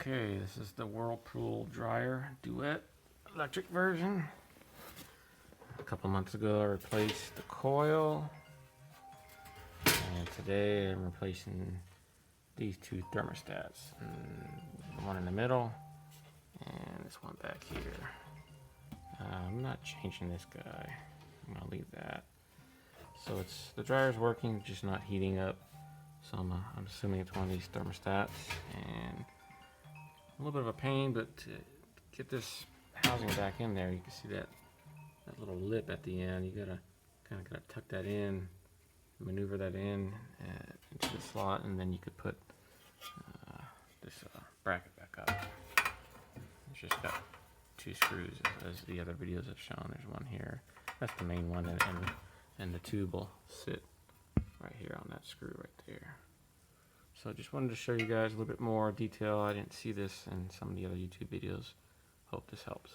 Okay, this is the Whirlpool dryer Duet electric version. A couple months ago I replaced the coil, and today I'm replacing these two thermostats. The one in the middle and this one back here. I'm not changing this guy. I'm gonna leave that. So the dryer's working, just not heating up. So I'm assuming it's one of these thermostats, and a little bit of a pain, but to get this housing back in there, you can see that little lip at the end. You gotta kind of tuck that in, maneuver that in into the slot, and then you could put this bracket back up. It's just got two screws, as the other videos have shown. There's one here. That's the main one, and the tube will sit right here on that screw right there. So I just wanted to show you guys a little bit more detail. I didn't see this in some of the other YouTube videos. Hope this helps.